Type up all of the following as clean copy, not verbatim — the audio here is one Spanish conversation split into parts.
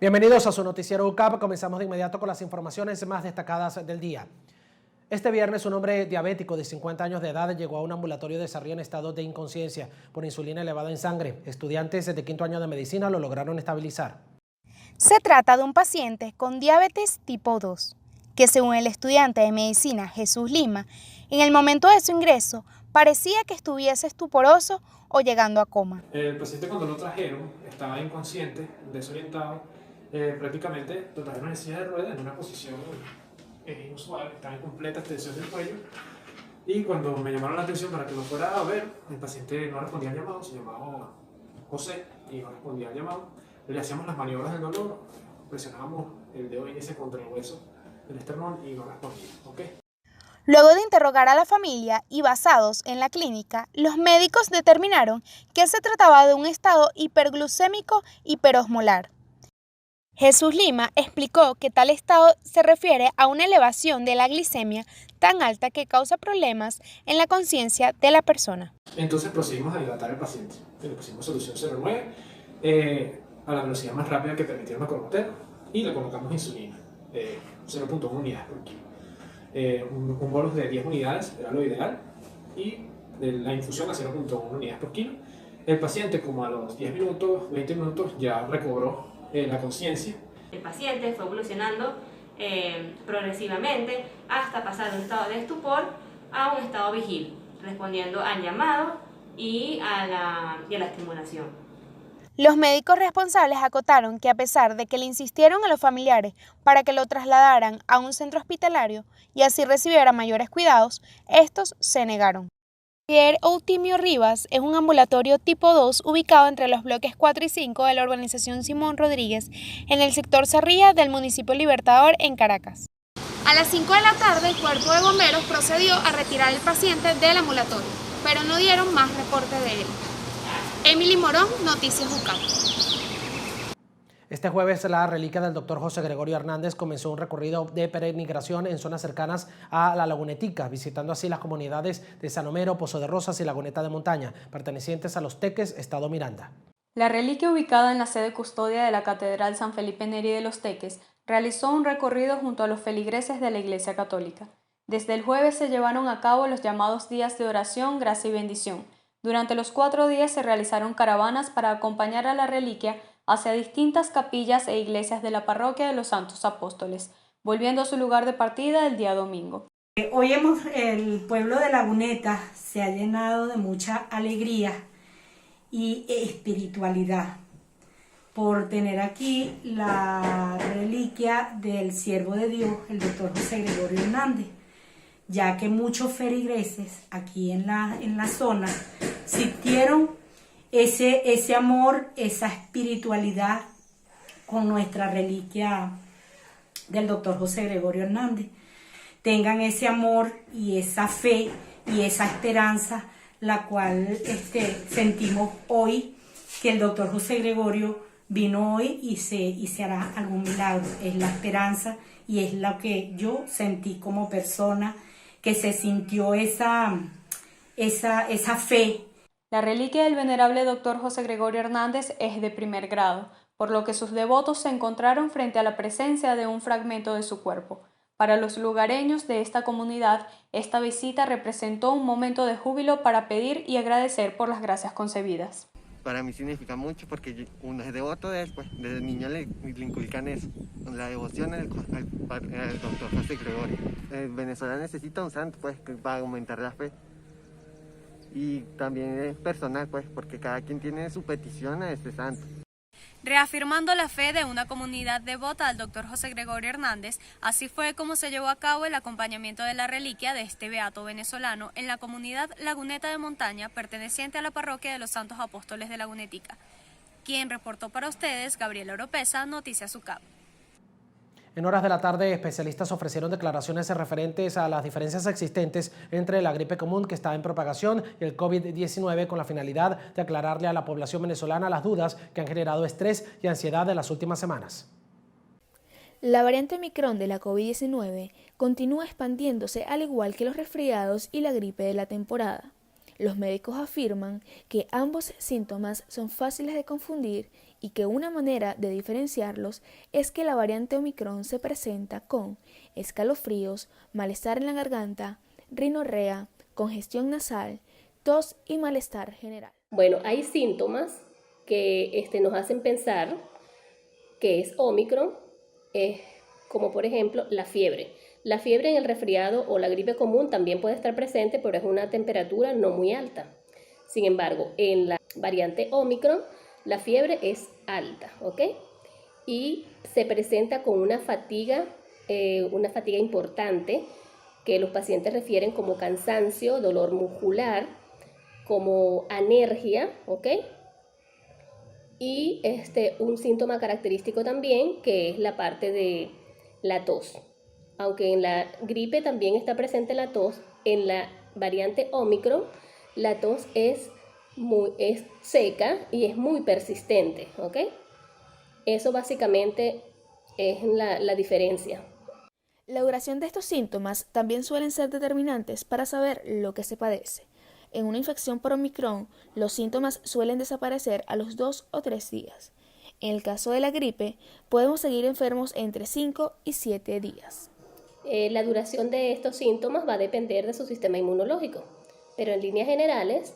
Bienvenidos a su noticiero UCAP. Comenzamos de inmediato con las informaciones más destacadas del día. Este viernes un hombre diabético de 50 años de edad llegó a un ambulatorio de Sarria en estado de inconsciencia por insulina elevada en sangre. Estudiantes de quinto año de medicina lo lograron estabilizar. Se trata de un paciente con diabetes tipo 2, que según el estudiante de medicina Jesús Lima, en el momento de su ingreso parecía que estuviese estuporoso o llegando a coma. El paciente cuando lo trajeron estaba inconsciente, desorientado, prácticamente lo trajeron en silla de ruedas en una posición inusual, estaba en completa extensión del cuello, y cuando me llamaron la atención para que lo fuera a ver, el paciente no respondía al llamado, se llamaba José y no respondía al llamado. Le hacíamos las maniobras del dolor, presionábamos el dedo índice contra el hueso del esternón y no respondía. ¿Okay? Luego de interrogar a la familia y basados en la clínica, los médicos determinaron que se trataba de un estado hiperglucémico hiperosmolar. Jesús Lima explicó que tal estado se refiere a una elevación de la glicemia tan alta que causa problemas en la conciencia de la persona. Entonces procedimos a dilatar al paciente. Le pusimos solución 0,9 a la velocidad más rápida que permitía una cromotera y le colocamos insulina, 0,1 unidades por kilo. Un bolus de 10 unidades era lo ideal y la infusión a 0,1 unidades por kilo. El paciente, como a los 10 minutos, 20 minutos, ya recobró la conciencia. El paciente fue evolucionando progresivamente hasta pasar de un estado de estupor a un estado vigil, respondiendo al llamado y a la estimulación. Los médicos responsables acotaron que a pesar de que le insistieron a los familiares para que lo trasladaran a un centro hospitalario y así recibiera mayores cuidados, estos se negaron. Javier Eutimio Rivas es un ambulatorio tipo 2 ubicado entre los bloques 4 y 5 de la urbanización Simón Rodríguez en el sector Sarria del municipio Libertador en Caracas. A las 5 de la tarde el cuerpo de bomberos procedió a retirar al paciente del ambulatorio, pero no dieron más reporte de él. Emily Morón, Noticias UCAP. Este jueves la reliquia del doctor José Gregorio Hernández comenzó un recorrido de peregrinación en zonas cercanas a la Lagunetica, visitando así las comunidades de San Homero, Pozo de Rosas y Laguneta de Montaña, pertenecientes a Los Teques, Estado Miranda. La reliquia, ubicada en la sede custodia de la Catedral San Felipe Neri de Los Teques, realizó un recorrido junto a los feligreses de la Iglesia Católica. Desde el jueves se llevaron a cabo los llamados días de oración, gracia y bendición. Durante los 4 días se realizaron caravanas para acompañar a la reliquia hacia distintas capillas e iglesias de la parroquia de los Santos Apóstoles, volviendo a su lugar de partida el día domingo. Hoy el pueblo de Laguneta se ha llenado de mucha alegría y espiritualidad por tener aquí la reliquia del siervo de Dios, el doctor José Gregorio Hernández, ya que muchos feligreses aquí en la zona sintieron ese amor, esa espiritualidad con nuestra reliquia del doctor José Gregorio Hernández. Tengan ese amor y esa fe y esa esperanza, la cual sentimos hoy que el doctor José Gregorio vino hoy y se hará algún milagro. Es la esperanza y es lo que yo sentí como persona, que se sintió esa fe. La reliquia del venerable doctor José Gregorio Hernández es de primer grado, por lo que sus devotos se encontraron frente a la presencia de un fragmento de su cuerpo. Para los lugareños de esta comunidad, esta visita representó un momento de júbilo para pedir y agradecer por las gracias concebidas. Para mí significa mucho porque uno es devoto de él, pues desde niño le inculcan eso, la devoción al doctor José Gregorio. Venezuela necesita un santo, pues, para aumentar la fe. Y también es personal, pues, porque cada quien tiene su petición a este santo. Reafirmando la fe de una comunidad devota al doctor José Gregorio Hernández, así fue como se llevó a cabo el acompañamiento de la reliquia de este beato venezolano en la comunidad Laguneta de Montaña, perteneciente a la parroquia de los Santos Apóstoles de Lagunetica. Quien reportó para ustedes, Gabriela Oropesa, Noticias UCAP. En horas de la tarde, especialistas ofrecieron declaraciones referentes a las diferencias existentes entre la gripe común que está en propagación y el COVID-19 con la finalidad de aclararle a la población venezolana las dudas que han generado estrés y ansiedad en las últimas semanas. La variante Omicron de la COVID-19 continúa expandiéndose al igual que los resfriados y la gripe de la temporada. Los médicos afirman que ambos síntomas son fáciles de confundir y que una manera de diferenciarlos es que la variante Omicron se presenta con escalofríos, malestar en la garganta, rinorrea, congestión nasal, tos y malestar general. Bueno, hay síntomas que nos hacen pensar que es Omicron, como por ejemplo la fiebre. La fiebre en el resfriado o la gripe común también puede estar presente, pero es una temperatura no muy alta. Sin embargo, en la variante Omicron, la fiebre es alta, ¿ok? Y se presenta con una fatiga importante, que los pacientes refieren como cansancio, dolor muscular, como anergia, ¿ok? Y un síntoma característico también, que es la parte de la tos. Aunque en la gripe también está presente la tos, en la variante Omicron la tos es seca y es muy persistente, ¿ok? Eso básicamente es la diferencia. La duración de estos síntomas también suelen ser determinantes para saber lo que se padece. En una infección por Omicron, los síntomas suelen desaparecer a los 2 o 3 días. En el caso de la gripe, podemos seguir enfermos entre 5 y 7 días. La duración de estos síntomas va a depender de su sistema inmunológico, pero en líneas generales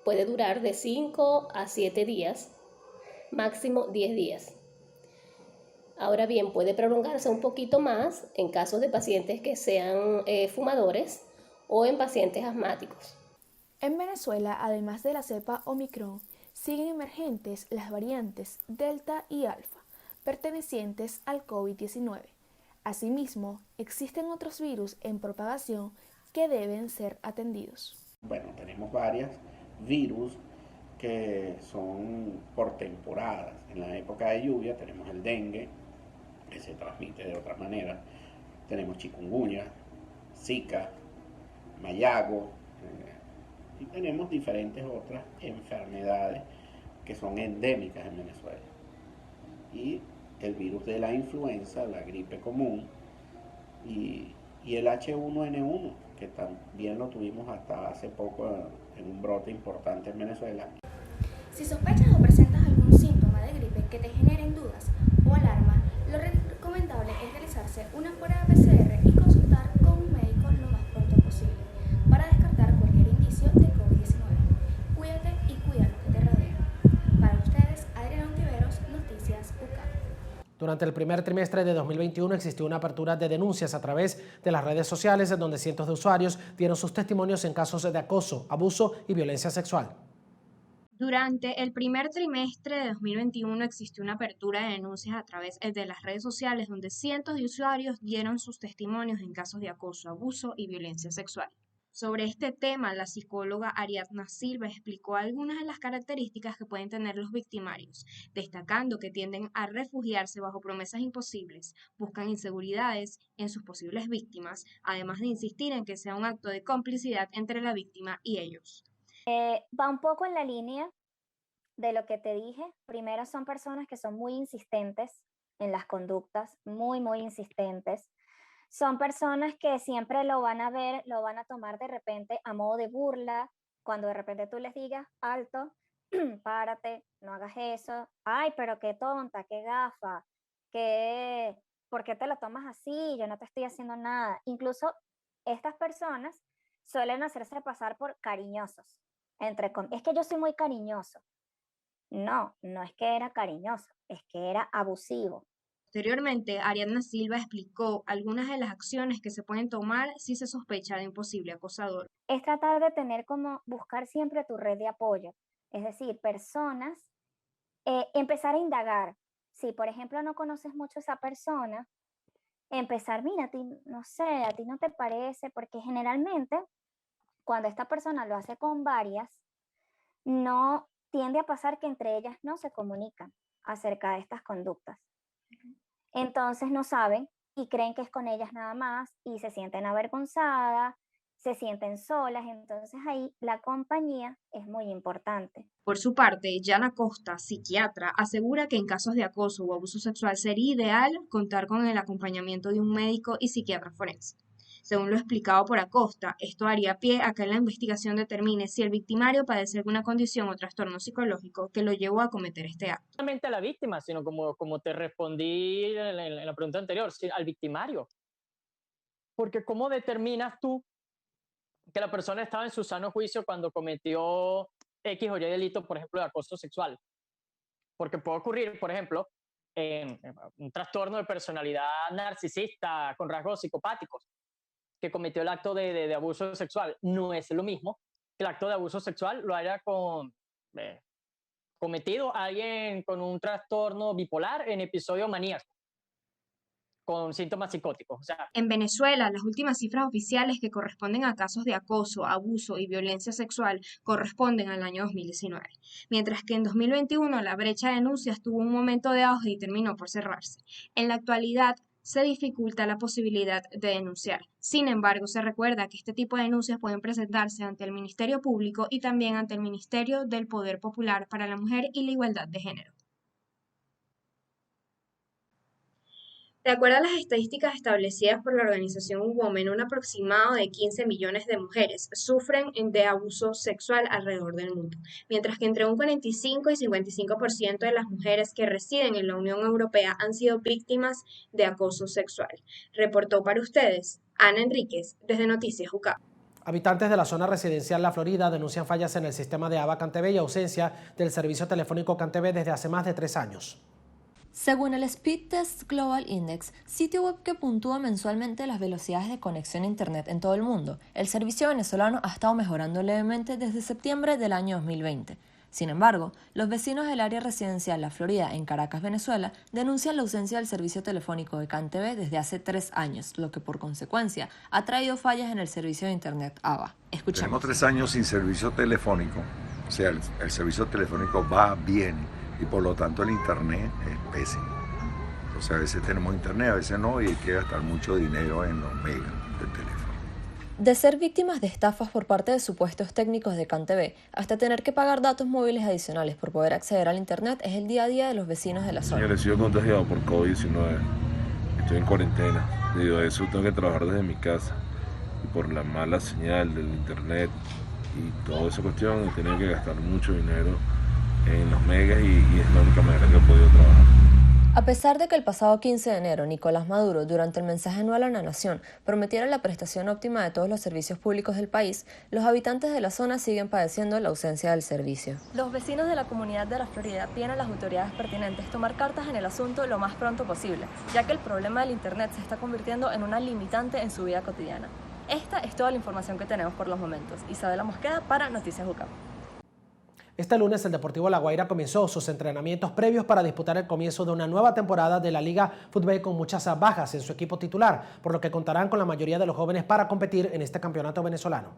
puede durar de 5 a 7 días, máximo 10 días. Ahora bien, puede prolongarse un poquito más en casos de pacientes que sean fumadores o en pacientes asmáticos. En Venezuela, además de la cepa Omicron, siguen emergentes las variantes Delta y Alfa, pertenecientes al COVID-19. Asimismo, existen otros virus en propagación que deben ser atendidos. Bueno, tenemos varios virus que son por temporadas. En la época de lluvia tenemos el dengue, que se transmite de otra manera. Tenemos chikungunya, Zika, Mayago, y tenemos diferentes otras enfermedades que son endémicas en Venezuela. Y el virus de la influenza, la gripe común y el H1N1, que también lo tuvimos hasta hace poco en un brote importante en Venezuela. Si sospechas o presentas algún síntoma de gripe que te generen dudas o alarma, lo recomendable es realizarse una prueba PCR y consultar con un médico lo más pronto posible para descartar cualquier indicio de COVID-19. Cuídate y cuida lo que te rodea. Para ustedes, Adriana Ontiveros, Noticias UCA. Durante el primer trimestre de 2021 existió una apertura de denuncias a través de las redes sociales, en donde cientos de usuarios dieron sus testimonios en casos de acoso, abuso y violencia sexual. Durante el primer trimestre de 2021 existió una apertura de denuncias a través de las redes sociales, donde cientos de usuarios dieron sus testimonios en casos de acoso, abuso y violencia sexual. Sobre este tema, la psicóloga Ariadna Silva explicó algunas de las características que pueden tener los victimarios, destacando que tienden a refugiarse bajo promesas imposibles, buscan inseguridades en sus posibles víctimas, además de insistir en que sea un acto de complicidad entre la víctima y ellos. Va un poco en la línea de lo que te dije. Primero, son personas que son muy insistentes en las conductas, muy, muy insistentes. Son personas que siempre lo van a ver, lo van a tomar de repente a modo de burla, cuando de repente tú les digas, alto, párate, no hagas eso, ay, pero qué tonta, qué gafa, ¿por qué te lo tomas así? Yo no te estoy haciendo nada. Incluso estas personas suelen hacerse pasar por cariñosos, es que yo soy muy cariñoso. No, no es que era cariñoso, es que era abusivo. Posteriormente, Ariadna Silva explicó algunas de las acciones que se pueden tomar si se sospecha de un posible acosador. Es tratar de buscar siempre tu red de apoyo, es decir, personas, empezar a indagar. Si, por ejemplo, no conoces mucho a esa persona, empezar, mira, a ti, no sé, a ti no te parece, porque generalmente, cuando esta persona lo hace con varias, no tiende a pasar que entre ellas no se comunican acerca de estas conductas. Entonces no saben y creen que es con ellas nada más y se sienten avergonzadas, se sienten solas, entonces ahí la compañía es muy importante. Por su parte, Yana Costa, psiquiatra, asegura que en casos de acoso o abuso sexual sería ideal contar con el acompañamiento de un médico y psiquiatra forense. Según lo explicado por Acosta, esto daría pie a que la investigación determine si el victimario padece alguna condición o trastorno psicológico que lo llevó a cometer este acto. No solamente a la víctima, sino como te respondí en la pregunta anterior, al victimario. Porque ¿cómo determinas tú que la persona estaba en su sano juicio cuando cometió X o Y delito, por ejemplo, de acoso sexual? Porque puede ocurrir, por ejemplo, un trastorno de personalidad narcisista con rasgos psicopáticos que cometió el acto de abuso sexual. No es lo mismo que el acto de abuso sexual lo haya cometido alguien con un trastorno bipolar en episodio maníaco, con síntomas psicóticos. En Venezuela, las últimas cifras oficiales que corresponden a casos de acoso, abuso y violencia sexual corresponden al año 2019, mientras que en 2021 la brecha de denuncias tuvo un momento de auge y terminó por cerrarse. En la actualidad, se dificulta la posibilidad de denunciar. Sin embargo, se recuerda que este tipo de denuncias pueden presentarse ante el Ministerio Público y también ante el Ministerio del Poder Popular para la Mujer y la Igualdad de Género. De acuerdo a las estadísticas establecidas por la organización Women, un aproximado de 15 millones de mujeres sufren de abuso sexual alrededor del mundo, mientras que entre un 45 y 55% de las mujeres que residen en la Unión Europea han sido víctimas de acoso sexual. Reportó para ustedes Ana Enríquez desde Noticias UCAP. Habitantes de la zona residencial La Florida denuncian fallas en el sistema de ABA CanTV y ausencia del servicio telefónico CanTV desde hace más de 3 años. Según el Speed Test Global Index, sitio web que puntúa mensualmente las velocidades de conexión a Internet en todo el mundo, el servicio venezolano ha estado mejorando levemente desde septiembre del año 2020. Sin embargo, los vecinos del área residencial La Florida en Caracas, Venezuela, denuncian la ausencia del servicio telefónico de CanTV desde hace 3 años, lo que por consecuencia ha traído fallas en el servicio de Internet ABA. Escuchemos. Tenemos 3 años sin servicio telefónico, o sea, el servicio telefónico va bien. Y por lo tanto el internet es pésimo. Entonces a veces tenemos internet, a veces no, y hay que gastar mucho dinero en los megas del teléfono. De ser víctimas de estafas por parte de supuestos técnicos de CanTV, hasta tener que pagar datos móviles adicionales por poder acceder al internet, es el día a día de los vecinos de la zona. Señor, he sido contagiado por COVID-19. Estoy en cuarentena. Debido a eso tengo que trabajar desde mi casa. Y por la mala señal del internet y toda esa cuestión, he tenido que gastar mucho dinero en los megas y es la única manera que he podido trabajar. A pesar de que el pasado 15 de enero Nicolás Maduro, durante el mensaje anual a la nación, prometiera la prestación óptima de todos los servicios públicos del país, los habitantes de la zona siguen padeciendo la ausencia del servicio. Los vecinos de la comunidad de La Florida piden a las autoridades pertinentes tomar cartas en el asunto lo más pronto posible, ya que el problema del internet se está convirtiendo en una limitante en su vida cotidiana. Esta es toda la información que tenemos por los momentos. Isabela Mosqueda para Noticias UCAP. Este lunes el Deportivo La Guaira comenzó sus entrenamientos previos para disputar el comienzo de una nueva temporada de la Liga Fútbol con muchas bajas en su equipo titular, por lo que contarán con la mayoría de los jóvenes para competir en este campeonato venezolano.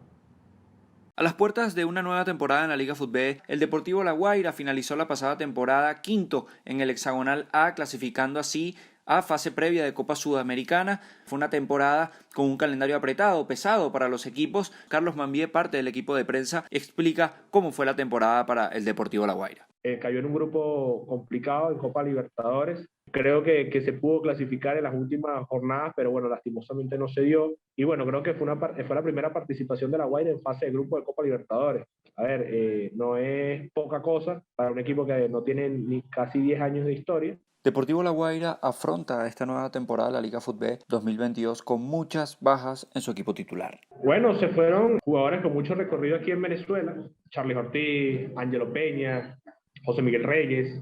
A las puertas de una nueva temporada en la Liga Fútbol, el Deportivo La Guaira finalizó la pasada temporada quinto en el hexagonal A, clasificando así a fase previa de Copa Sudamericana. Fue una temporada con un calendario apretado, pesado para los equipos. Carlos Mambié, parte del equipo de prensa, explica cómo fue la temporada para el Deportivo La Guaira. Cayó en un grupo complicado en Copa Libertadores. Creo que se pudo clasificar en las últimas jornadas, pero bueno, lastimosamente no se dio. Y bueno, creo que fue la primera participación de La Guaira en fase de grupo de Copa Libertadores. A ver, no es poca cosa para un equipo que no tiene ni casi 10 años de historia. Deportivo La Guaira afronta esta nueva temporada de la Liga Fútbol 2022 con muchas bajas en su equipo titular. Bueno, se fueron jugadores con mucho recorrido aquí en Venezuela. Charly Ortiz, Ángelo Peña, José Miguel Reyes,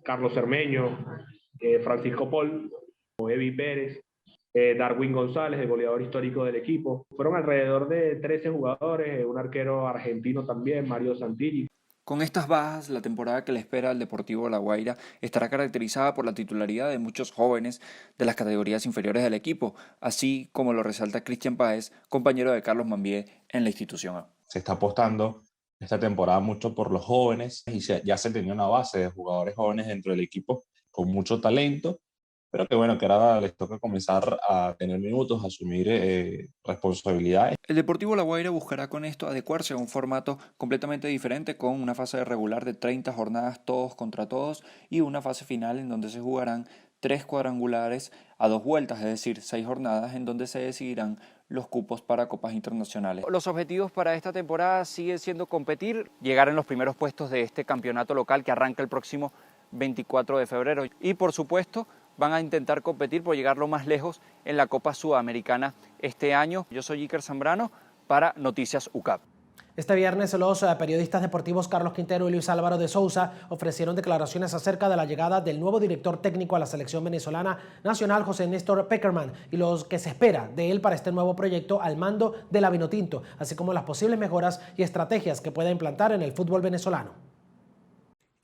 Carlos Cermeño, Francisco Pol, Evi Pérez, Darwin González, el goleador histórico del equipo. Fueron alrededor de 13 jugadores, un arquero argentino también, Mario Santilli. Con estas bajas, la temporada que le espera al Deportivo La Guaira estará caracterizada por la titularidad de muchos jóvenes de las categorías inferiores del equipo, así como lo resalta Cristian Páez, compañero de Carlos Mambié en la institución. Se está apostando esta temporada mucho por los jóvenes y ya se tenía una base de jugadores jóvenes dentro del equipo con mucho talento, pero que bueno, que ahora les toca comenzar a tener minutos, a asumir responsabilidades. El Deportivo La Guaira buscará con esto adecuarse a un formato completamente diferente, con una fase regular de 30 jornadas todos contra todos y una fase final en donde se jugarán 3 cuadrangulares a 2 vueltas, es decir, 6 jornadas en donde se decidirán los cupos para copas internacionales. Los objetivos para esta temporada siguen siendo competir, llegar en los primeros puestos de este campeonato local que arranca el próximo 24 de febrero y por supuesto van a intentar competir por llegar lo más lejos en la Copa Sudamericana este año. Yo soy Iker Zambrano para Noticias UCAP. Este viernes los periodistas deportivos Carlos Quintero y Luis Álvaro de Sousa ofrecieron declaraciones acerca de la llegada del nuevo director técnico a la selección venezolana nacional, José Néstor Pekerman, y lo que se espera de él para este nuevo proyecto al mando de la Vinotinto, así como las posibles mejoras y estrategias que pueda implantar en el fútbol venezolano.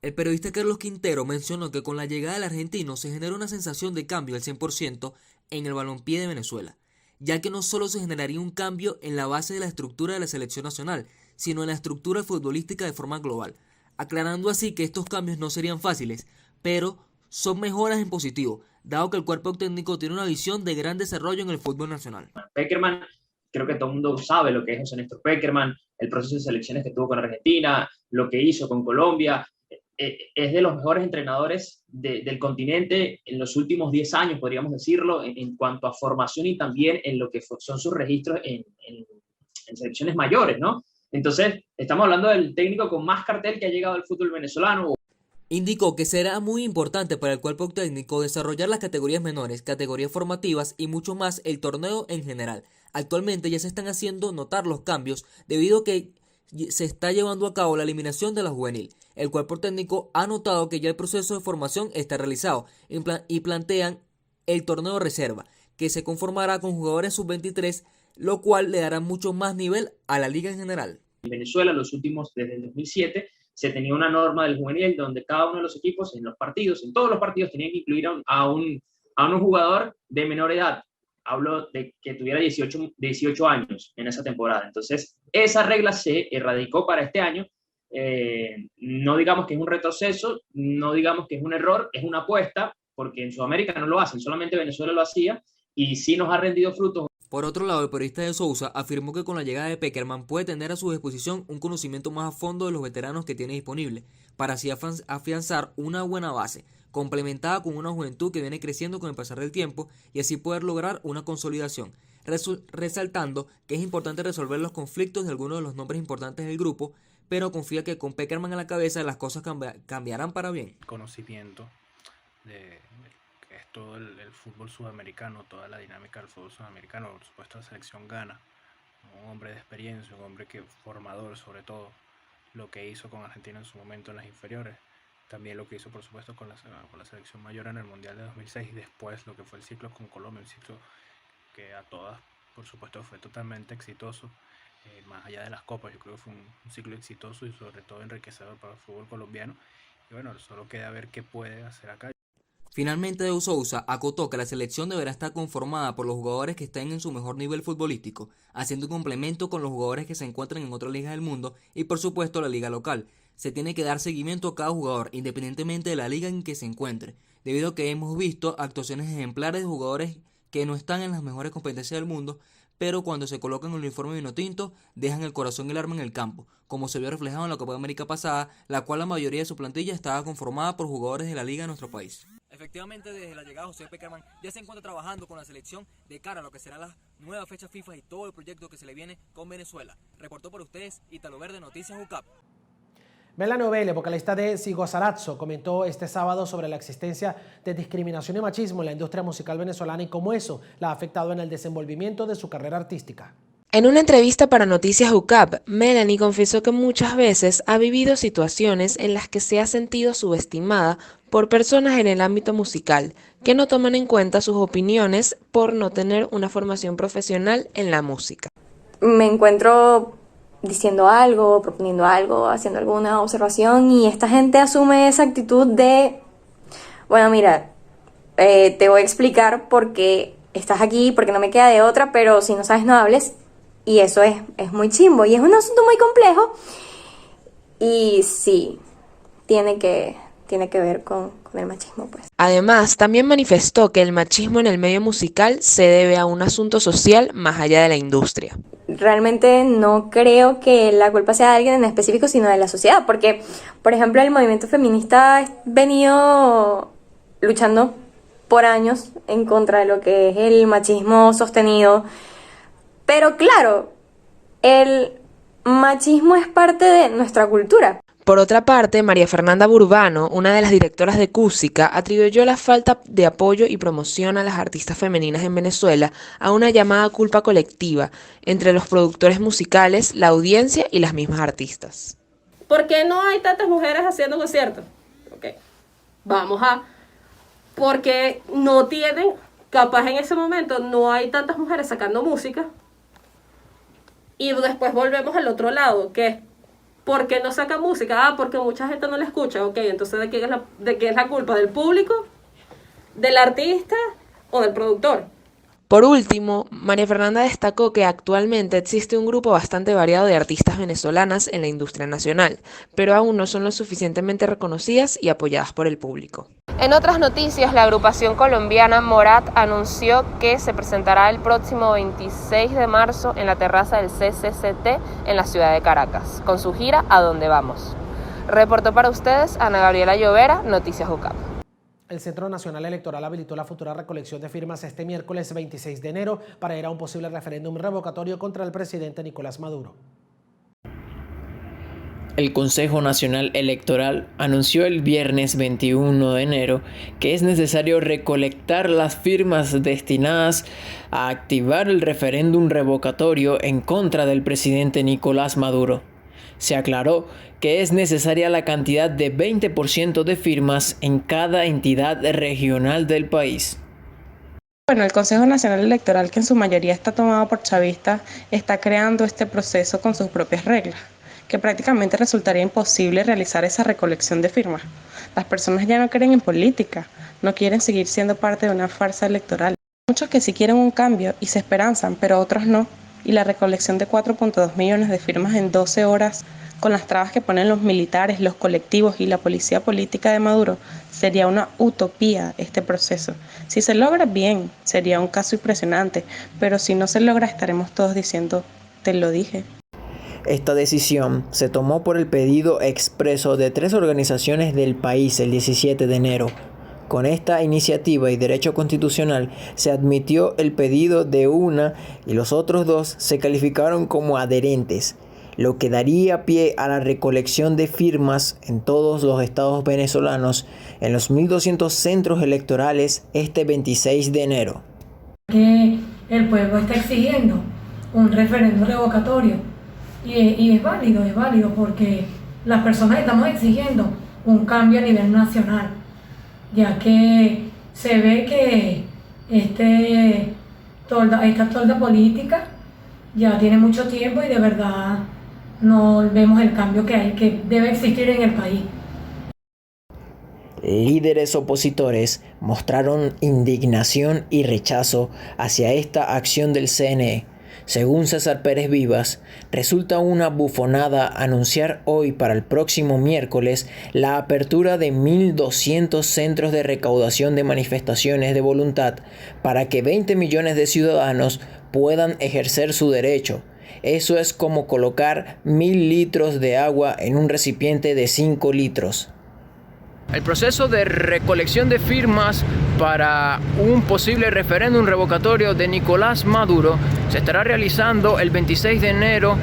El periodista Carlos Quintero mencionó que con la llegada del argentino se genera una sensación de cambio al 100% en el balompié de Venezuela, ya que no solo se generaría un cambio en la base de la estructura de la selección nacional, sino en la estructura futbolística de forma global, aclarando así que estos cambios no serían fáciles, pero son mejoras en positivo, dado que el cuerpo técnico tiene una visión de gran desarrollo en el fútbol nacional. Pekerman, creo que todo el mundo sabe lo que es José Néstor Pekerman, el proceso de selecciones que tuvo con Argentina, lo que hizo con Colombia. Es de los mejores entrenadores del continente en los últimos 10 años, podríamos decirlo, en cuanto a formación y también en lo que son sus registros en selecciones mayores, ¿no? Entonces, estamos hablando del técnico con más cartel que ha llegado al fútbol venezolano. Indicó que será muy importante para el cuerpo técnico desarrollar las categorías menores, categorías formativas y mucho más el torneo en general. Actualmente ya se están haciendo notar los cambios debido a que se está llevando a cabo la eliminación de la juvenil. El cuerpo técnico ha notado que ya el proceso de formación está realizado y plantean el torneo reserva, que se conformará con jugadores sub-23, lo cual le dará mucho más nivel a la liga en general. En Venezuela, desde el 2007, se tenía una norma del juvenil donde cada uno de los equipos en todos los partidos, tenían que incluir a un jugador de menor edad. Hablo de que tuviera 18 años en esa temporada. Entonces, esa regla se erradicó para este año. No digamos que es un retroceso, no digamos que es un error, es una apuesta, porque en Sudamérica no lo hacen, solamente Venezuela lo hacía y sí nos ha rendido frutos. Por otro lado, el periodista de Sousa afirmó que con la llegada de Pekerman puede tener a su disposición un conocimiento más a fondo de los veteranos que tiene disponible, para así afianzar una buena base, complementada con una juventud que viene creciendo con el pasar del tiempo y así poder lograr una consolidación, resaltando que es importante resolver los conflictos de algunos de los nombres importantes del grupo, pero confía que con Pekerman a la cabeza las cosas cambiarán para bien. Conocimiento de que es todo el fútbol sudamericano, toda la dinámica del fútbol sudamericano, por supuesto la selección gana, un hombre de experiencia, un hombre que formador sobre todo, lo que hizo con Argentina en su momento en las inferiores, también lo que hizo por supuesto con la selección mayor en el Mundial de 2006 y después lo que fue el ciclo con Colombia, un ciclo que a todas por supuesto fue totalmente exitoso, más allá de las copas. Yo creo que fue un ciclo exitoso y sobre todo enriquecedor para el fútbol colombiano y bueno, solo queda ver qué puede hacer acá. Finalmente, de Sousa acotó que la selección deberá estar conformada por los jugadores que estén en su mejor nivel futbolístico, haciendo un complemento con los jugadores que se encuentran en otras ligas del mundo y por supuesto la liga local. Se tiene que dar seguimiento a cada jugador, independientemente de la liga en que se encuentre, debido a que hemos visto actuaciones ejemplares de jugadores que no están en las mejores competencias del mundo, pero cuando se colocan el uniforme vinotinto, dejan el corazón y el arma en el campo, como se vio reflejado en la Copa América pasada, la cual la mayoría de su plantilla estaba conformada por jugadores de la liga de nuestro país. Efectivamente, desde la llegada de José Pekerman ya se encuentra trabajando con la selección de cara a lo que será la nueva fecha FIFA y todo el proyecto que se le viene con Venezuela. Reportó por ustedes Italo Verde, Noticias UCAP. Melanie Ovele, vocalista de Sigo Sarazzo, comentó este sábado sobre la existencia de discriminación y machismo en la industria musical venezolana y cómo eso la ha afectado en el desenvolvimiento de su carrera artística. En una entrevista para Noticias UCAP, Melanie confesó que muchas veces ha vivido situaciones en las que se ha sentido subestimada por personas en el ámbito musical, que no toman en cuenta sus opiniones por no tener una formación profesional en la música. Me encuentro diciendo algo, proponiendo algo, haciendo alguna observación y esta gente asume esa actitud de, bueno, mira, te voy a explicar por qué estás aquí, porque no me queda de otra, pero si no sabes no hables. Y eso es muy chimbo y es un asunto muy complejo y sí, tiene que ver con el machismo, pues. Además, también manifestó que el machismo en el medio musical se debe a un asunto social más allá de la industria. Realmente no creo que la culpa sea de alguien en específico, sino de la sociedad, porque, por ejemplo, el movimiento feminista ha venido luchando por años en contra de lo que es el machismo sostenido. Pero claro, el machismo es parte de nuestra cultura. Por otra parte, María Fernanda Burbano, una de las directoras de Cúsica, atribuyó la falta de apoyo y promoción a las artistas femeninas en Venezuela a una llamada culpa colectiva entre los productores musicales, la audiencia y las mismas artistas. ¿Por qué no hay tantas mujeres haciendo conciertos? Okay. Porque no tienen, capaz en ese momento no hay tantas mujeres sacando música. Y después volvemos al otro lado, que es, ¿por qué no saca música? Porque mucha gente no la escucha. Ok, entonces ¿de qué es la culpa? ¿Del público? ¿Del artista? ¿O del productor? Por último, María Fernanda destacó que actualmente existe un grupo bastante variado de artistas venezolanas en la industria nacional, pero aún no son lo suficientemente reconocidas y apoyadas por el público. En otras noticias, la agrupación colombiana Morat anunció que se presentará el próximo 26 de marzo en la terraza del CCCT en la ciudad de Caracas, con su gira ¿A dónde vamos? Reportó para ustedes Ana Gabriela Llovera, Noticias UCAP. El Centro Nacional Electoral habilitó la futura recolección de firmas este miércoles 26 de enero para ir a un posible referéndum revocatorio contra el presidente Nicolás Maduro. El Consejo Nacional Electoral anunció el viernes 21 de enero que es necesario recolectar las firmas destinadas a activar el referéndum revocatorio en contra del presidente Nicolás Maduro. Se aclaró que es necesaria la cantidad de 20% de firmas en cada entidad regional del país. Bueno, el Consejo Nacional Electoral, que en su mayoría está tomado por chavistas, está creando este proceso con sus propias reglas, que prácticamente resultaría imposible realizar esa recolección de firmas. Las personas ya no creen en política, no quieren seguir siendo parte de una farsa electoral. Muchos que sí quieren un cambio y se esperanzan, pero otros no. Y la recolección de 4.2 millones de firmas en 12 horas, con las trabas que ponen los militares, los colectivos y la policía política de Maduro, sería una utopía este proceso. Si se logra, bien, sería un caso impresionante, pero si no se logra, estaremos todos diciendo, te lo dije. Esta decisión se tomó por el pedido expreso de 3 organizaciones del país el 17 de enero. Con esta iniciativa y derecho constitucional se admitió el pedido de una y los otros 2 se calificaron como adherentes, lo que daría pie a la recolección de firmas en todos los estados venezolanos en los 1.200 centros electorales este 26 de enero. Que el pueblo está exigiendo un referéndum revocatorio y es válido porque las personas estamos exigiendo un cambio a nivel nacional, ya que se ve que esta tolda política ya tiene mucho tiempo y de verdad no vemos el cambio que debe existir en el país. Líderes opositores mostraron indignación y rechazo hacia esta acción del CNE. Según César Pérez Vivas, resulta una bufonada anunciar hoy para el próximo miércoles la apertura de 1.200 centros de recaudación de manifestaciones de voluntad para que 20 millones de ciudadanos puedan ejercer su derecho. Eso es como colocar 1.000 litros de agua en un recipiente de 5 litros. El proceso de recolección de firmas para un posible referéndum revocatorio de Nicolás Maduro se estará realizando el 26 de enero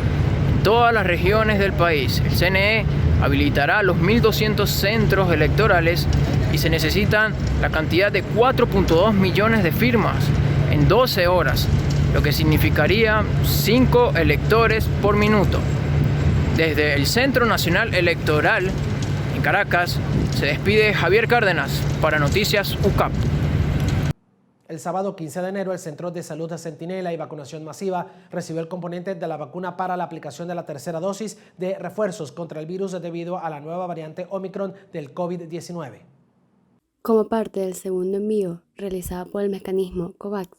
en todas las regiones del país. El CNE habilitará los 1.200 centros electorales y se necesitan la cantidad de 4.2 millones de firmas en 12 horas, lo que significaría 5 electores por minuto. Desde el Centro Nacional Electoral en Caracas, se despide Javier Cárdenas para Noticias UCAP. El sábado 15 de enero, el Centro de Salud de Centinela y Vacunación Masiva recibió el componente de la vacuna para la aplicación de la tercera dosis de refuerzos contra el virus debido a la nueva variante Omicron del COVID-19. Como parte del segundo envío realizado por el mecanismo COVAX,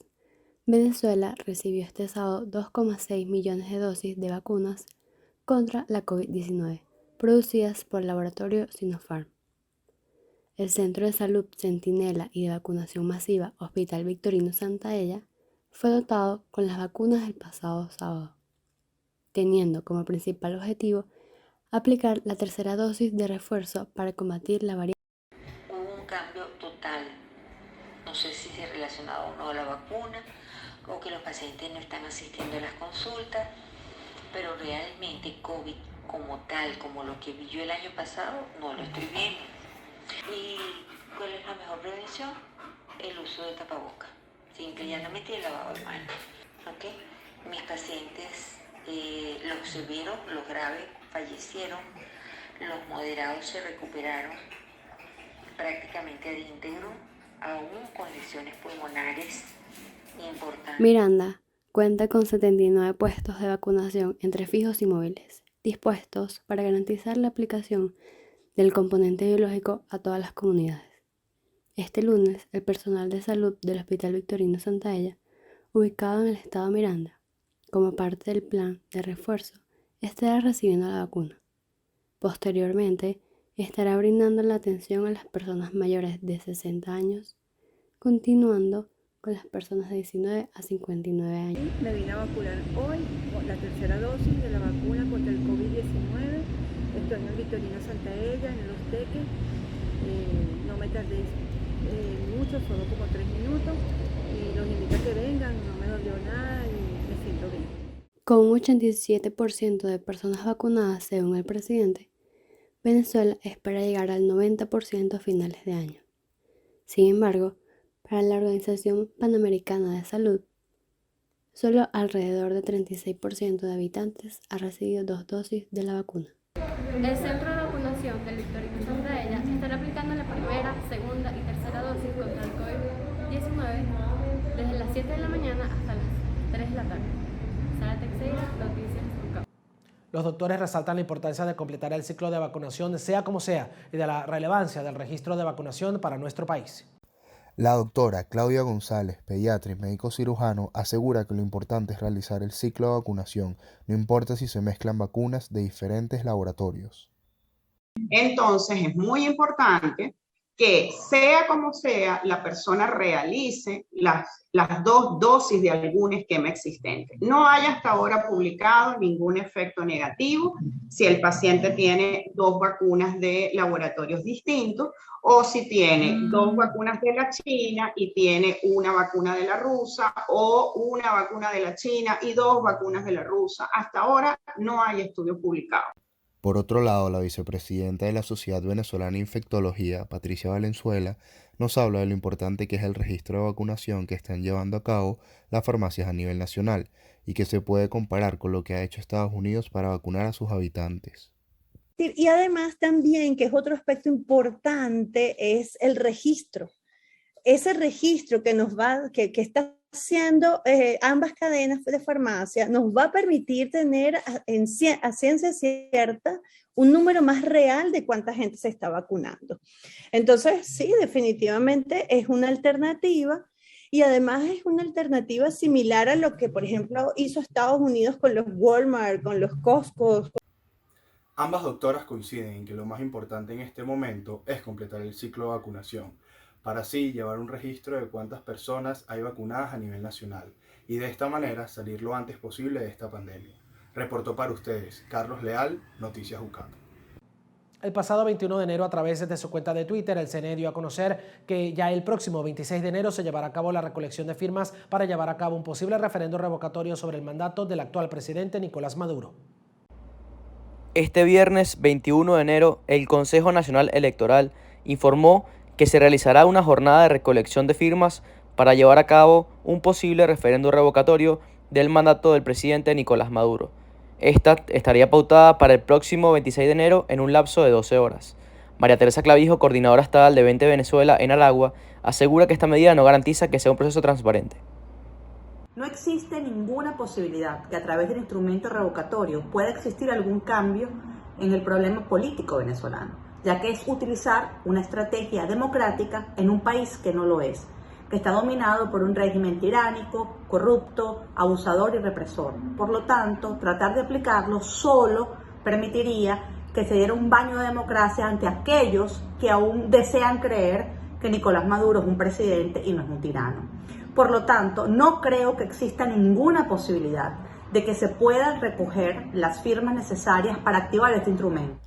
Venezuela recibió este sábado 2,6 millones de dosis de vacunas contra la COVID-19, producidas por el laboratorio Sinopharm. El Centro de Salud Centinela y de Vacunación Masiva Hospital Victorino Santaella fue dotado con las vacunas del pasado sábado, teniendo como principal objetivo aplicar la tercera dosis de refuerzo para combatir la variante. Hubo un cambio total No sé si es relacionado o no a la vacuna, o que los pacientes no están asistiendo a las consultas, pero realmente COVID como tal, como lo que vi yo el año pasado, no lo estoy viendo. ¿Y cuál es la mejor prevención? El uso de tapabocas, simple y llanamente el lavado de manos. ¿Okay? Mis pacientes, los severos, los graves, fallecieron, los moderados se recuperaron prácticamente de íntegro, aún con lesiones pulmonares importantes. Miranda cuenta con 79 puestos de vacunación entre fijos y móviles, dispuestos para garantizar la aplicación del componente biológico a todas las comunidades. Este lunes, el personal de salud del Hospital Victorino Santaella, ubicado en el estado Miranda, como parte del plan de refuerzo, estará recibiendo la vacuna. Posteriormente, estará brindando la atención a las personas mayores de 60 años, continuando con las personas de 19 a 59 años. Me vine a vacunar hoy con la tercera dosis de la vacuna contra el COVID-19. Estoy en el Victorino Santaella, en Los Teques. No me tardé mucho, solo como 3 minutos. Y los invito a que vengan, no me dolió nada y me siento bien. Con un 87% de personas vacunadas, según el presidente, Venezuela espera llegar al 90% a finales de año. Sin embargo, para la Organización Panamericana de Salud, solo alrededor de 36% de habitantes ha recibido 2 dosis de la vacuna. El centro de vacunación del Victorino Santaella estará aplicando la primera, segunda y tercera dosis contra el COVID-19 desde las 7 de la mañana hasta las 3 de la tarde. Sara Teixeira, Noticias UCAP. Los doctores resaltan la importancia de completar el ciclo de vacunación, sea como sea, y de la relevancia del registro de vacunación para nuestro país. La doctora Claudia González, pediatra y médico cirujano, asegura que lo importante es realizar el ciclo de vacunación, no importa si se mezclan vacunas de diferentes laboratorios. Entonces es muy importante que sea como sea, la persona realice las 2 dosis de algún esquema existente. No hay hasta ahora publicado ningún efecto negativo si el paciente tiene 2 vacunas de laboratorios distintos o si tiene 2 vacunas de la China y tiene una vacuna de la rusa o una vacuna de la China y 2 vacunas de la rusa. Hasta ahora no hay estudios publicados. Por otro lado, la vicepresidenta de la Sociedad Venezolana de Infectología, Patricia Valenzuela, nos habla de lo importante que es el registro de vacunación que están llevando a cabo las farmacias a nivel nacional y que se puede comparar con lo que ha hecho Estados Unidos para vacunar a sus habitantes. Y además también, que es otro aspecto importante, es el registro. Ese registro que que está haciendo ambas cadenas de farmacia nos va a permitir tener a ciencia cierta un número más real de cuánta gente se está vacunando. Entonces, sí, definitivamente es una alternativa y además es una alternativa similar a lo que, por ejemplo, hizo Estados Unidos con los Walmart, con los Costco. Ambas doctoras coinciden en que lo más importante en este momento es completar el ciclo de vacunación, para así llevar un registro de cuántas personas hay vacunadas a nivel nacional y de esta manera salir lo antes posible de esta pandemia. Reportó para ustedes Carlos Leal, Noticias UCAP. El pasado 21 de enero, a través de su cuenta de Twitter, el CNE dio a conocer que ya el próximo 26 de enero se llevará a cabo la recolección de firmas para llevar a cabo un posible referendo revocatorio sobre el mandato del actual presidente Nicolás Maduro. Este viernes 21 de enero, el Consejo Nacional Electoral informó que se realizará una jornada de recolección de firmas para llevar a cabo un posible referendo revocatorio del mandato del presidente Nicolás Maduro. Esta estaría pautada para el próximo 26 de enero en un lapso de 12 horas. María Teresa Clavijo, coordinadora estatal de 20 Venezuela en Aragua, asegura que esta medida no garantiza que sea un proceso transparente. No existe ninguna posibilidad que a través del instrumento revocatorio pueda existir algún cambio en el problema político venezolano, ya que es utilizar una estrategia democrática en un país que no lo es, que está dominado por un régimen tiránico, corrupto, abusador y represor. Por lo tanto, tratar de aplicarlo solo permitiría que se diera un baño de democracia ante aquellos que aún desean creer que Nicolás Maduro es un presidente y no es un tirano. Por lo tanto, no creo que exista ninguna posibilidad de que se puedan recoger las firmas necesarias para activar este instrumento.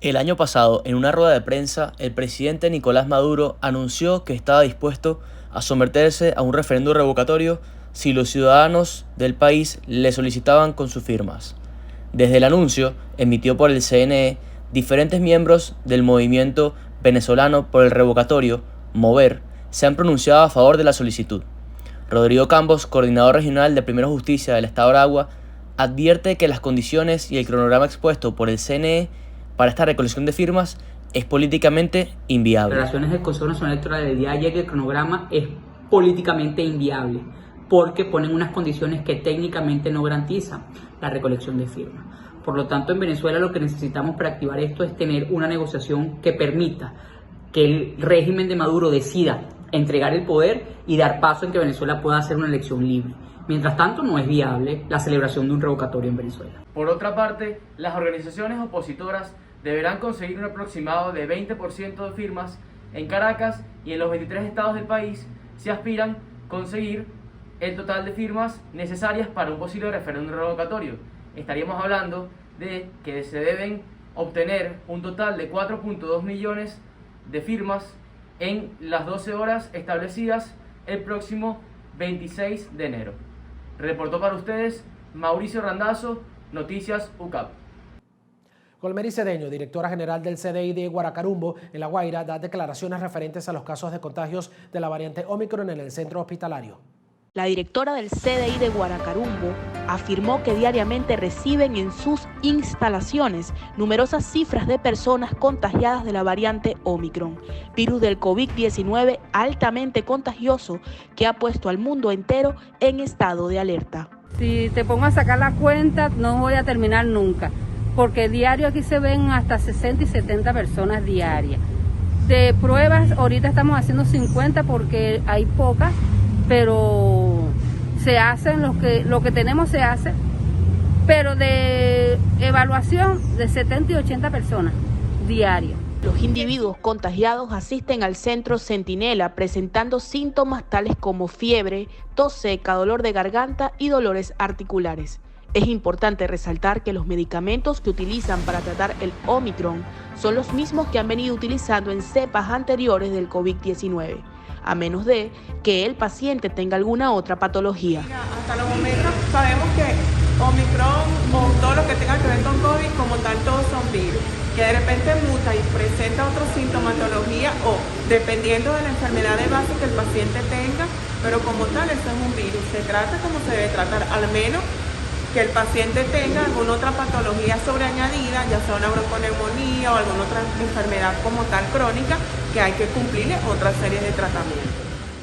El año pasado, en una rueda de prensa, el presidente Nicolás Maduro anunció que estaba dispuesto a someterse a un referéndum revocatorio si los ciudadanos del país le solicitaban con sus firmas. Desde el anuncio, emitido por el CNE, diferentes miembros del movimiento venezolano por el revocatorio, MOVER, se han pronunciado a favor de la solicitud. Rodrigo Campos, coordinador regional de Primera Justicia del Estado Aragua, advierte que las condiciones y el cronograma expuesto por el CNE para esta recolección de firmas es políticamente inviable. Las declaraciones del Consejo Nacional Electoral del día de ayer, el cronograma es políticamente inviable porque ponen unas condiciones que técnicamente no garantizan la recolección de firmas. Por lo tanto, en Venezuela lo que necesitamos para activar esto es tener una negociación que permita que el régimen de Maduro decida entregar el poder y dar paso en que Venezuela pueda hacer una elección libre. Mientras tanto, no es viable la celebración de un revocatorio en Venezuela. Por otra parte, las organizaciones opositoras deberán conseguir un aproximado de 20% de firmas en Caracas y en los 23 estados del país si aspiran conseguir el total de firmas necesarias para un posible referéndum revocatorio. Estaríamos hablando de que se deben obtener un total de 4.2 millones de firmas en las 12 horas establecidas el próximo 26 de enero. Reportó para ustedes Mauricio Randazzo, Noticias UCAP. Golmery Cedeño, directora general del CDI de Guaracarumbo, en La Guaira, da declaraciones referentes a los casos de contagios de la variante Omicron en el centro hospitalario. La directora del CDI de Guaracarumbo afirmó que diariamente reciben en sus instalaciones numerosas cifras de personas contagiadas de la variante Omicron, virus del COVID-19 altamente contagioso que ha puesto al mundo entero en estado de alerta. Si te pongo a sacar la cuenta, no voy a terminar nunca, porque diario aquí se ven hasta 60 y 70 personas diarias. De pruebas, ahorita estamos haciendo 50 porque hay pocas, pero se hacen, lo que tenemos se hace, pero de evaluación de 70 y 80 personas diarias. Los individuos contagiados asisten al centro Centinela presentando síntomas tales como fiebre, tos seca, dolor de garganta y dolores articulares. Es importante resaltar que los medicamentos que utilizan para tratar el Omicron son los mismos que han venido utilizando en cepas anteriores del COVID-19, a menos de que el paciente tenga alguna otra patología. Hasta los momentos sabemos que Omicron o todo lo que tenga que ver con COVID como tal todos son virus, que de repente muta y presenta otra sintomatología o dependiendo de la enfermedad de base que el paciente tenga, pero como tal eso es un virus, se trata como se debe tratar, al menos que el paciente tenga alguna otra patología sobreañadida, ya sea una bronconeumonía o alguna otra enfermedad como tal crónica, que hay que cumplirle otra serie de tratamientos.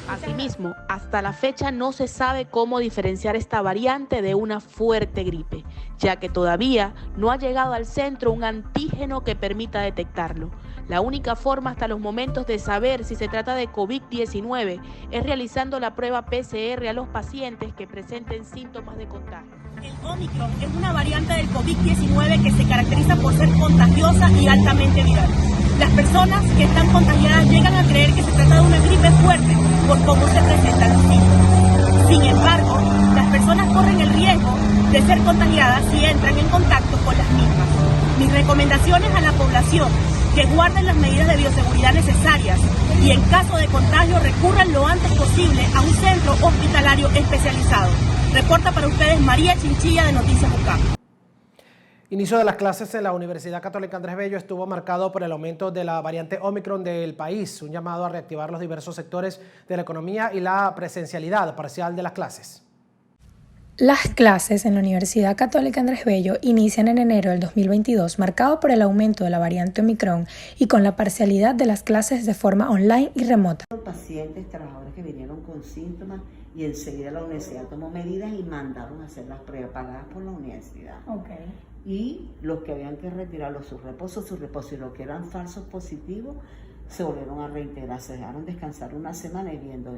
Asimismo, hasta la fecha no se sabe cómo diferenciar esta variante de una fuerte gripe, ya que todavía no ha llegado al centro un antígeno que permita detectarlo. La única forma hasta los momentos de saber si se trata de COVID-19 es realizando la prueba PCR a los pacientes que presenten síntomas de contagio. El Omicron es una variante del COVID-19 que se caracteriza por ser contagiosa y altamente viral. Las personas que están contagiadas llegan a creer que se trata de una gripe fuerte por cómo se presentan los síntomas. Sin embargo, las personas corren el riesgo de ser contagiadas si entran en contacto con las mismas. Mis recomendaciones a la población: que guarden las medidas de bioseguridad necesarias y en caso de contagio recurran lo antes posible a un centro hospitalario especializado. Reporta para ustedes María Chinchilla de Noticias UCAP. Inicio de las clases en la Universidad Católica Andrés Bello estuvo marcado por el aumento de la variante Omicron del país, un llamado a reactivar los diversos sectores de la economía y la presencialidad parcial de las clases. Las clases en la Universidad Católica Andrés Bello inician en enero del 2022, marcado por el aumento de la variante Omicron y con la parcialidad de las clases de forma online y remota. Pacientes, trabajadores que vinieron con síntomas y enseguida la universidad tomó medidas y mandaron a hacer las pruebas pagadas por la universidad. Okay. Y los que habían que retirar sus reposos y los que eran falsos positivos se volvieron a reintegrar, se dejaron descansar una semana y viendo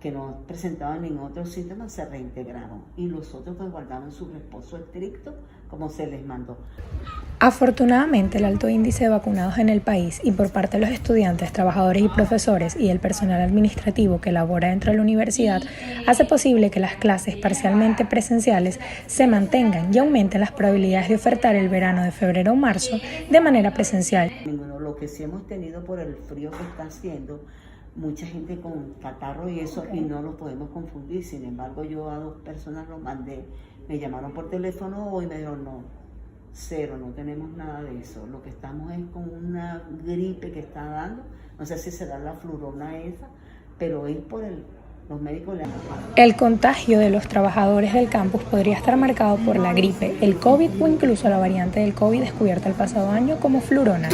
que no presentaban ningún otro síntoma se reintegraron y los otros pues guardaban su reposo estricto como se les mandó. Afortunadamente, el alto índice de vacunados en el país y por parte de los estudiantes, trabajadores y profesores y el personal administrativo que labora dentro de la universidad hace posible que las clases parcialmente presenciales se mantengan y aumenten las probabilidades de ofertar el verano de febrero o marzo de manera presencial. Lo que sí hemos tenido por el frío que está haciendo, mucha gente con catarro y eso, y no lo podemos confundir. Sin embargo, yo a 2 personas los mandé, me llamaron por teléfono hoy y me dijeron no. Cero, no tenemos nada de eso. Lo que estamos es con una gripe que está dando. No sé si será la flurona esa, pero es por los médicos. El contagio de los trabajadores del campus podría estar marcado por la gripe, el COVID o incluso la variante del COVID descubierta el pasado año como flurona.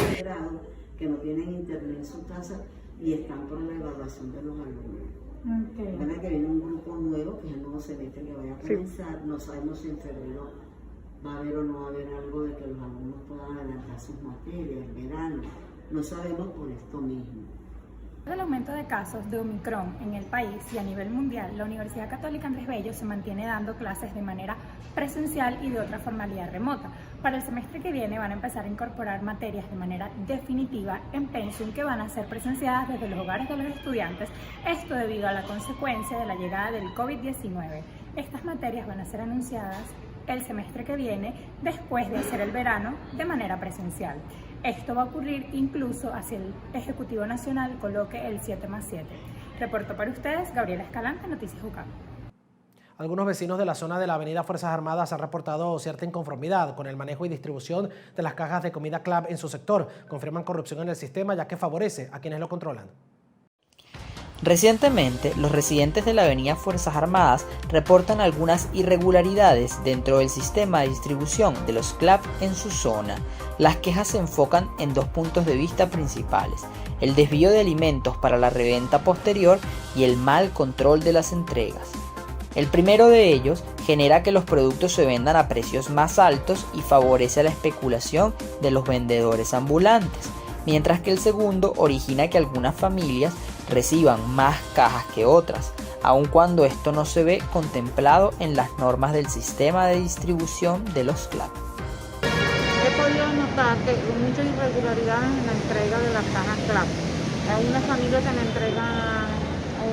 Que no tienen internet en su casa y están por la evaluación de los alumnos. Van que viene un grupo nuevo, que es el nuevo semestre que vaya a comenzar. No sabemos si en febrero va a haber o no va a haber algo de que los alumnos puedan adelantar sus materias, el verano. No sabemos por esto mismo. Del aumento de casos de Omicron en el país y a nivel mundial, la Universidad Católica Andrés Bello se mantiene dando clases de manera presencial y de otra formalidad remota. Para el semestre que viene van a empezar a incorporar materias de manera definitiva en pensum que van a ser presenciadas desde los hogares de los estudiantes, esto debido a la consecuencia de la llegada del COVID-19. Estas materias van a ser anunciadas el semestre que viene, después de hacer el verano de manera presencial. Esto va a ocurrir incluso hacia el Ejecutivo Nacional coloque el 7+7. Reporto para ustedes, Gabriela Escalante, Noticias UCAP. Algunos vecinos de la zona de la avenida Fuerzas Armadas han reportado cierta inconformidad con el manejo y distribución de las cajas de comida CLAP en su sector. Confirman corrupción en el sistema ya que favorece a quienes lo controlan. Recientemente, los residentes de la avenida Fuerzas Armadas reportan algunas irregularidades dentro del sistema de distribución de los CLAP en su zona. Las quejas se enfocan en 2 puntos de vista principales: el desvío de alimentos para la reventa posterior y el mal control de las entregas. El primero de ellos genera que los productos se vendan a precios más altos y favorece a la especulación de los vendedores ambulantes, mientras que el segundo origina que algunas familias reciban más cajas que otras, aun cuando esto no se ve contemplado en las normas del sistema de distribución de los CLAP. He podido notar que hay muchas irregularidades en la entrega de las cajas CLAP. Hay unas familias que me entregan,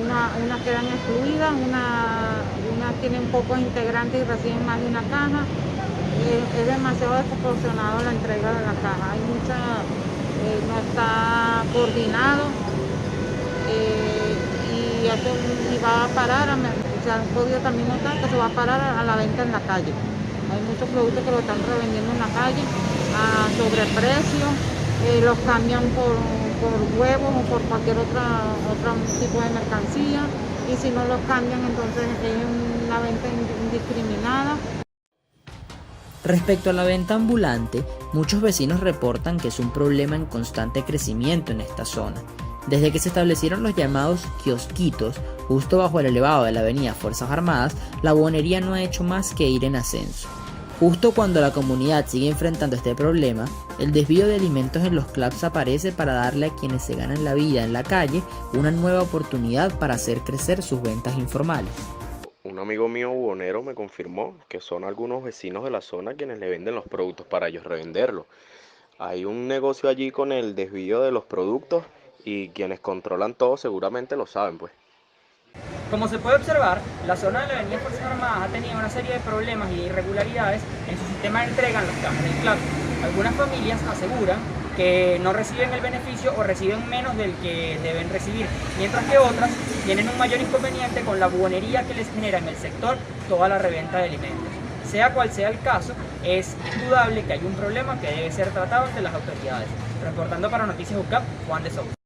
unas quedan excluidas, unas tienen pocos integrantes y reciben más de una caja. Es demasiado desproporcionado la entrega de la caja. Hay no está coordinado. Y va a parar, se han podido también notar que se va a parar a la venta en la calle. Hay muchos productos que lo están revendiendo en la calle a sobreprecio, los cambian por huevos o por cualquier otro tipo de mercancía, y si no los cambian entonces es una venta indiscriminada. Respecto a la venta ambulante, muchos vecinos reportan que es un problema en constante crecimiento en esta zona. Desde que se establecieron los llamados kiosquitos, justo bajo el elevado de la avenida Fuerzas Armadas, la buhonería no ha hecho más que ir en ascenso. Justo cuando la comunidad sigue enfrentando este problema, el desvío de alimentos en los CLAPs aparece para darle a quienes se ganan la vida en la calle una nueva oportunidad para hacer crecer sus ventas informales. Un amigo mío buhonero me confirmó que son algunos vecinos de la zona quienes le venden los productos para ellos revenderlos. Hay un negocio allí con el desvío de los productos y quienes controlan todo seguramente lo saben, pues. Como se puede observar, la zona de la avenida Fuerzas Armadas ha tenido una serie de problemas y irregularidades en su sistema de entrega en las cajas del CLAP. Algunas familias aseguran que no reciben el beneficio o reciben menos del que deben recibir, mientras que otras tienen un mayor inconveniente con la buhonería que les genera en el sector toda la reventa de alimentos. Sea cual sea el caso, es indudable que hay un problema que debe ser tratado ante las autoridades. Reportando para Noticias UCAP, Juan de Sousa.